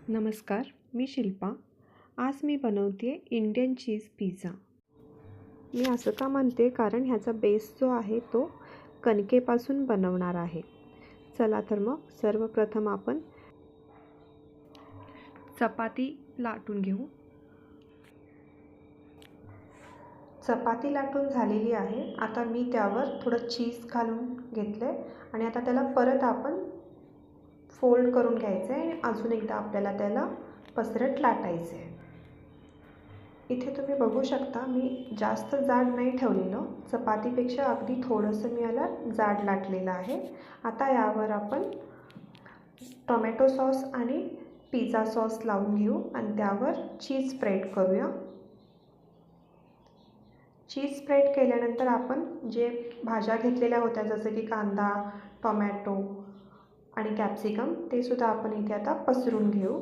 नमस्कार, मी शिल्पा. आज मी बनवते इंडियन चीज पिझ्झा. मी असं का म्हणते कारण ह्याचा बेस जो आहे तो कणकेपासून बनवणार आहे. चला तर मग सर्वप्रथम आपण चपाती लाटून घेऊ. चपाती लाटून झालेली आहे. आता मी त्यावर थोडं चीज घालून घेतलं आणि आता त्याला परत आपण फोल्ड करून घ्यायचं आहे आणि अजून एकदा आपल्याला त्याला पसरट लाटायचं आहे. इथे तुम्ही बघू शकता मी जास्त जाड नाही ठेवलेलं, चपातीपेक्षा अगदी थोडंसं मी याला जाड लाटलेलं आहे. आता यावर आपण टोमॅटो सॉस आणि पिझ्झा सॉस लावून घेऊ आणि त्यावर चीज स्प्रेड करूया. चीज स्प्रेड केल्यानंतर आपण जे भाज्या घेतलेल्या होत्या जसं की कांदा, टोमॅटो आणि कॅप्सिकम ते सुद्धा आपण इथे आता पसरून घेऊ.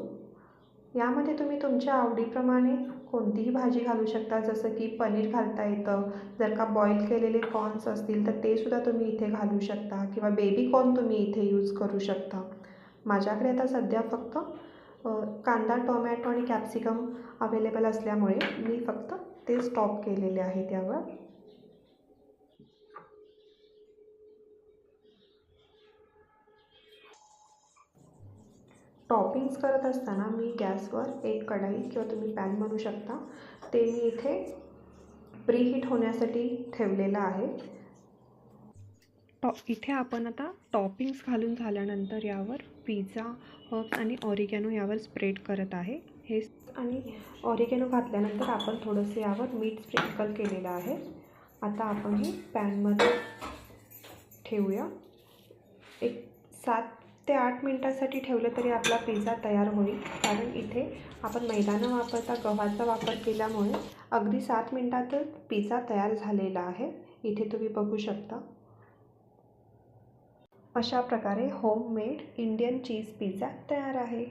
यामध्ये तुम्ही तुमच्या आवडीप्रमाणे कोणतीही भाजी घालू शकता, जसं की पनीर घालता येतं. जर का बॉईल केलेले कॉर्न्स असतील तर ते सुद्धा तुम्ही इथे घालू शकता किंवा बेबी कॉर्न तुम्ही इथे यूज करू शकता. माझ्याकडे आता सध्या फक्त कांदा, टोमॅटो आणि कॅप्सिकम अवेलेबल असल्यामुळे मी फक्त ते स्टॉप केलेले आहे त्यावर. टॉपिंग्स करत असताना मी गॅसवर एक कढई किंवा तुम्ही पॅन म्हणू शकता ते मी इथे प्रीहीट होण्यासाठी ठेवलेलं आहे. इथे आपण आता टॉपिंग्स घालून झाल्यानंतर यावर पिझ्झा हर्ब्स आणि ऑरिगॅनो यावर स्प्रेड करत आहे. हे आणि ऑरिगॅनो घातल्यानंतर आपण थोडंसं यावर मीठ स्प्रिंकल केलेलं आहे. आता आपण हे पॅनमध्ये ठेवूया. एक 7 ते 8 मिनटासाठी ठेवलं तरी आपला पिझ्झा तयार होईल, कारण इथे आपण मैदा न वापरता गव्हाचा वापर केल्यामुळे अगदी 7 मिनटातच पिझ्झा तयार झालेला आहे. इथे तुम्ही बघू शकता. अशा प्रकारे होममेड इंडियन चीज पिझ्झा तयार आहे.